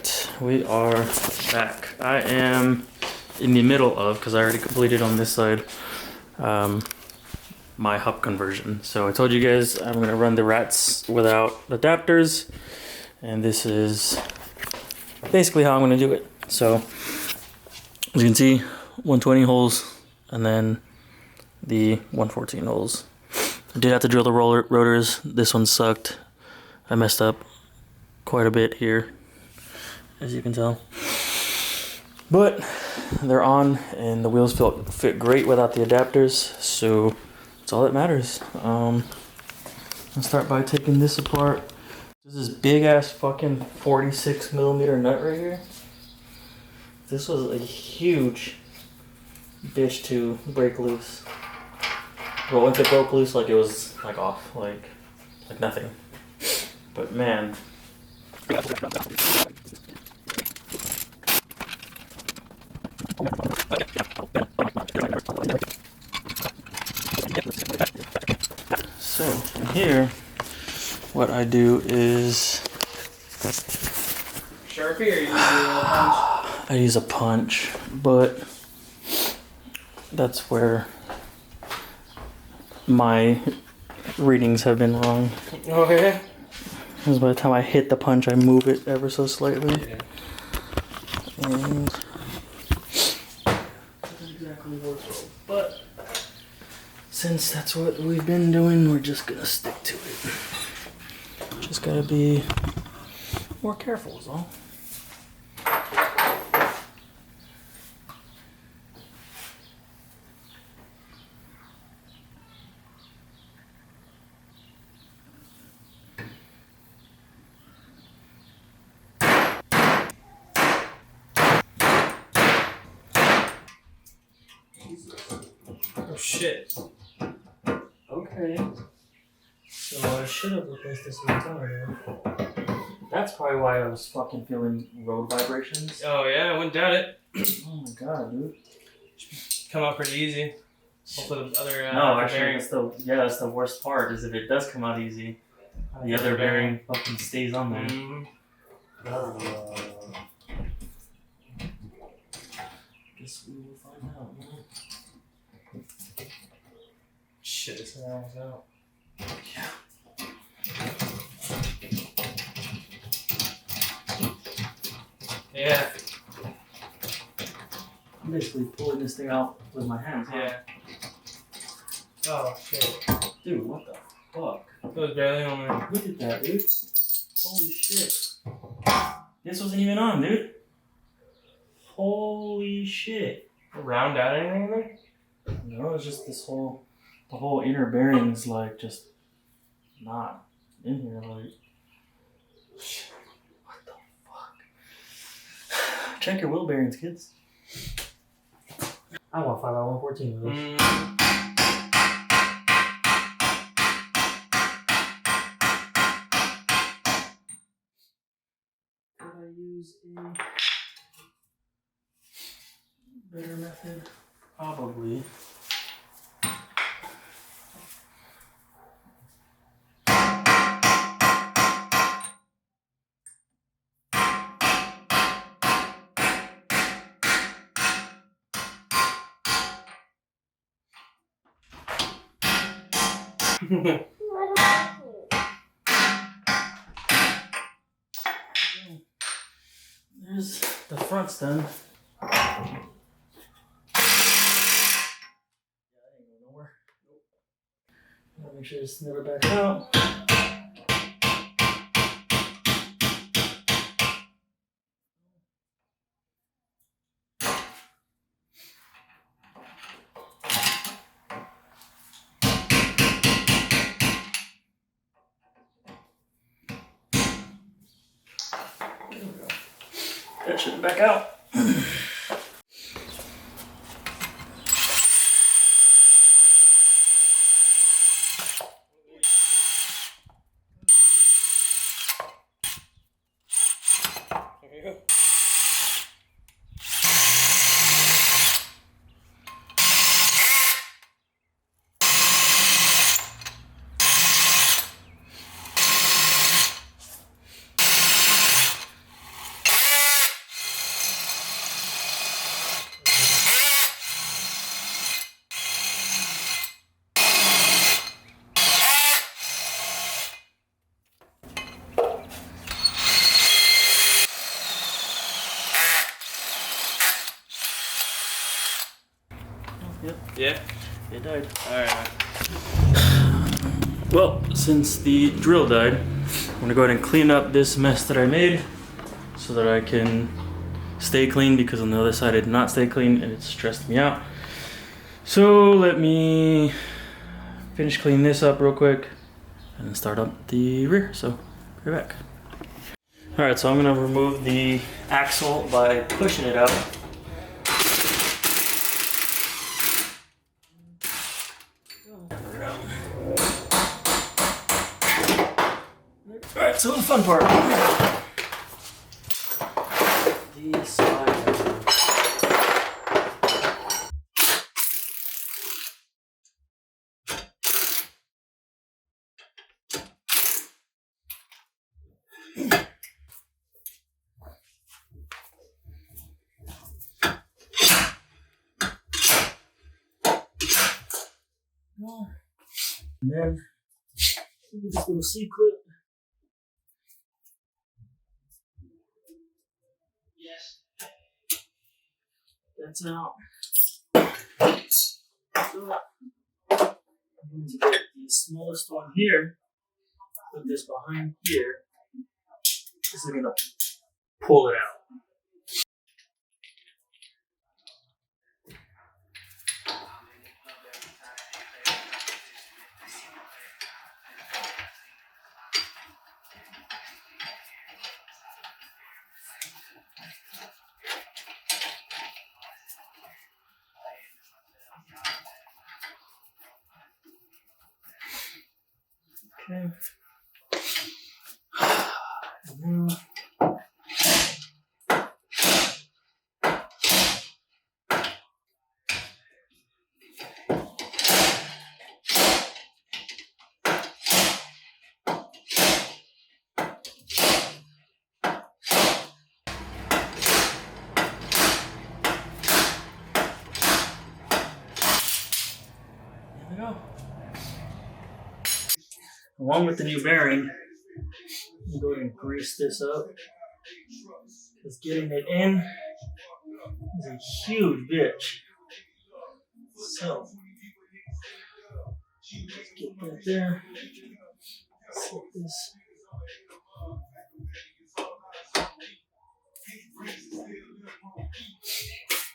Alright, we are back. I am in the middle of, because I already completed on this side, my hub conversion. So I told you guys I'm going to run the rats without adapters, and this is basically how I'm going to do it. So as you can see, 120 holes and then the 114 holes. I did have to drill the rotors. This one sucked. I messed up quite a bit here, as you can tell. But they're on and the wheels fit great without the adapters, so that's all that matters. I'll start by taking this apart. This is big ass fucking 46 millimeter nut right here. This was a huge bitch to break loose. But once it broke loose, like it was like off, like nothing. But man. So here, what I do is Sharpie, or you use a punch? I use a punch, but that's where my readings have been wrong. Oh yeah? Because by the time I hit the punch, I move it ever so slightly. Yeah. And doesn't exactly work well. But since that's what we've been doing, we're just gonna stick to it. Just gotta be more careful is all. Oh shit. Okay. So I should have replaced this with a toner. That's probably why I was fucking feeling road vibrations. Oh yeah, I wouldn't doubt it. Oh my god, dude. Come out pretty easy. Hopefully the other No, the actually, bearing- that's the worst part, is if it does come out easy, the other bearing fucking stays on there. Mm-hmm. Guess we will find out, man. Shit, this thing almost out. Yeah. I'm basically pulling this thing out with my hands. Huh? Yeah. Oh shit. Dude, what the fuck? It was barely on there. Look at that, dude. Holy shit. This wasn't even on, dude. Holy shit. Round out anything in there? No, it's just the whole inner bearing's like just not in here. Like, what the fuck? Check your wheel bearings, kids. I want 5x114 wheels. Could I use a better method? Probably. There's the front's done. Yeah, that ain't going nowhere. Nope. Gotta make sure it's never back out. There we go. That shouldn't back out. There you go. Yep. Yeah? It died. Alright. Well, since the drill died, I'm gonna go ahead and clean up this mess that I made so that I can stay clean, because on the other side it did not stay clean and it stressed me out. So let me finish cleaning this up real quick and then start up the rear. So be right back. All right, so I'm gonna remove the axle by pushing it out. All right, so the fun part. The slide. And then this little C-clip. That's out. So I'm going to get the smallest one here, put this behind here. This is going to pull it out. Okay. Now, there we go. Along with the new bearing, I'm going to go ahead and grease this up, because getting it in is a huge bitch. So, get that there. Set this.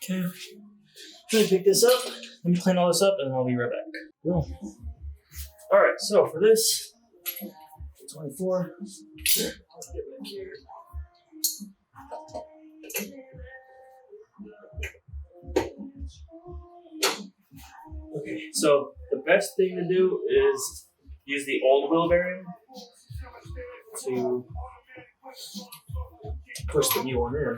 Okay. Let me pick this up. Let me clean all this up, and I'll be right back. Cool. All right. So for this, 24. Get back here. Okay, so the best thing to do is use the old wheel bearing to push the new one in.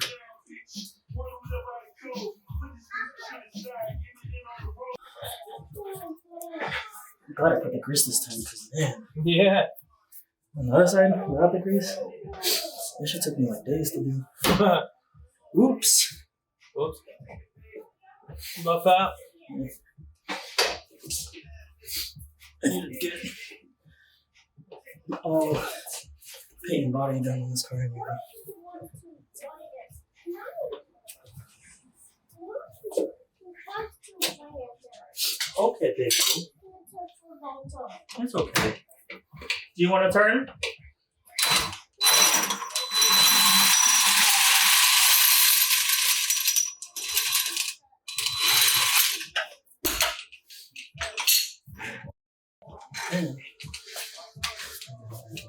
I'm glad I put the grease this time, because man, Yeah. on the other side, without the grease, this shit took me like days to do. Oops. Whoops. Buff out. I need to get all paint and body done on this car anyway. Okay, baby. That's okay. Do you want to turn?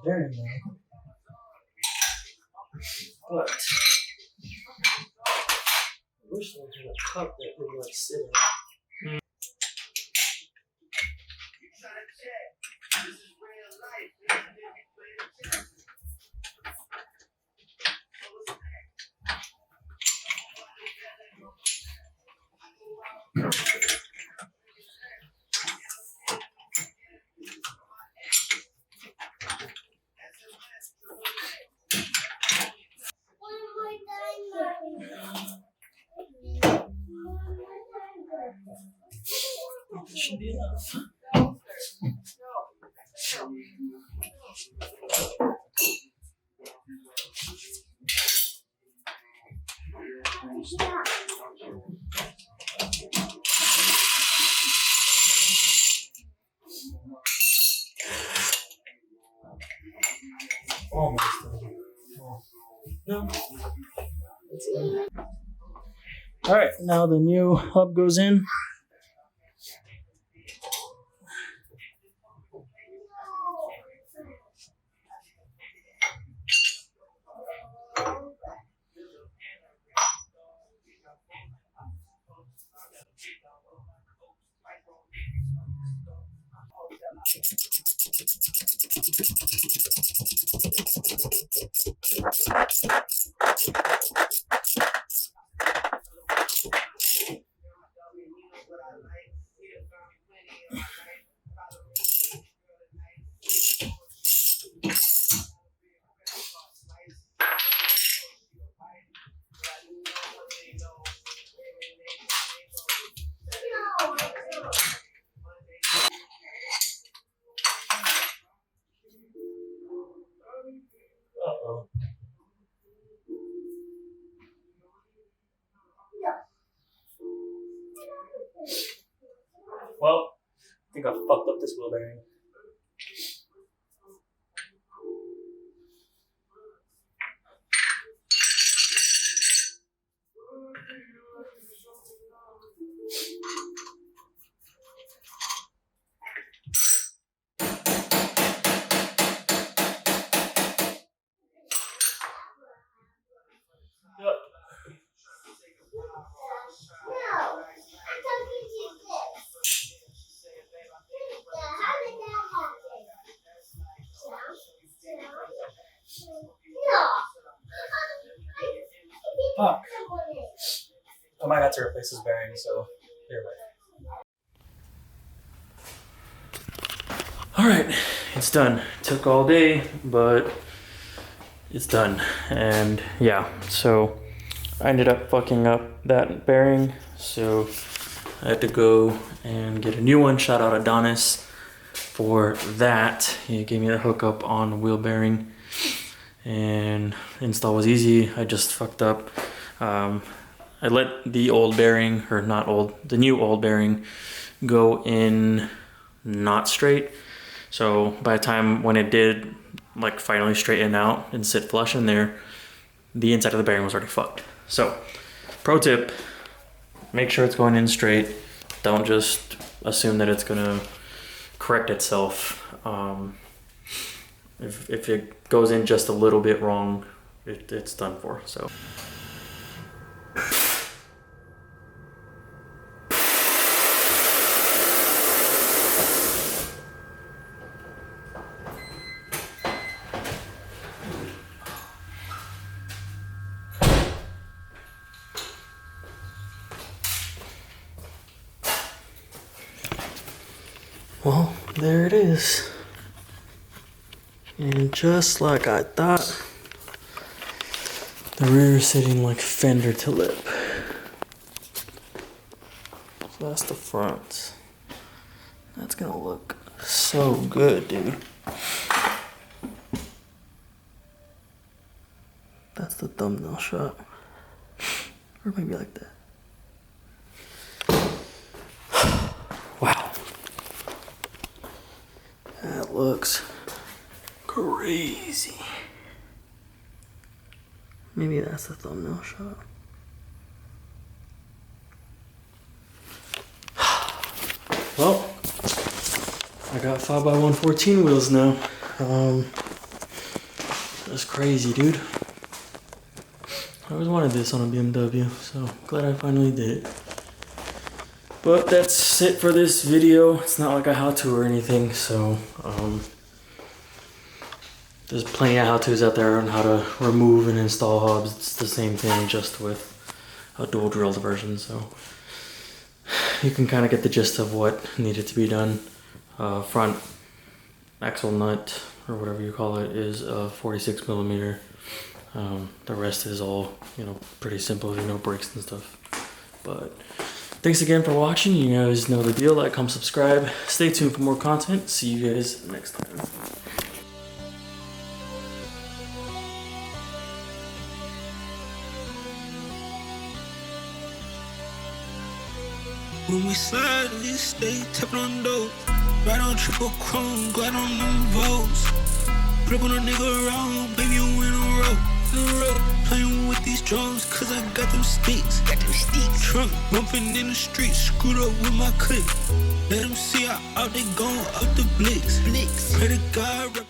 There you go. But I wish I had a cup that would like sit in. That should be enough. No. All right, now the new hub goes in. Uh-oh. Well, I think I fucked up this wheel bearing. Yep. Fuck. I might have to replace this bearing, so here, wait. Alright, it's done. Took all day, but it's done. And yeah, so I ended up fucking up that bearing, so I had to go and get a new one. Shout out Adonis for that. He gave me the hookup on the wheel bearing, and install was easy. I just fucked up. I let the old bearing, or not old, the new old bearing go in not straight. So by the time when it did like finally straighten out and sit flush in there, the inside of the bearing was already fucked. So pro tip, make sure it's going in straight. Don't just assume that it's gonna correct itself. If it goes in just a little bit wrong, it's done for, so. Well, there it is. And just like I thought, the rear is sitting like fender to lip. So that's the front. That's gonna look so good, dude. That's the thumbnail shot. Or maybe like that. Wow. That looks crazy. Maybe that's the thumbnail shot. Well, I got 5x114 wheels now. That's crazy, dude. I always wanted this on a BMW, so glad I finally did it. But that's it for this video. It's not like a how-to or anything, so there's plenty of how-tos out there on how to remove and install hubs. It's the same thing, just with a dual drilled version, so you can kind of get the gist of what needed to be done. Front axle nut, or whatever you call it, is 46 millimeter. The rest is all, pretty simple, brakes and stuff. But thanks again for watching. You guys know the deal. Like, comment, subscribe. Stay tuned for more content. See you guys next time. When we slide, we stay tapping on doors. Right on triple chrome, glide on them votes. Flip on a nigga around, baby, you in a row. playing with these drums, cause I got them sticks. Trunk bumping in the streets, screwed up with my clique. Let them see how out they going up the blicks. Pray to God, rapper.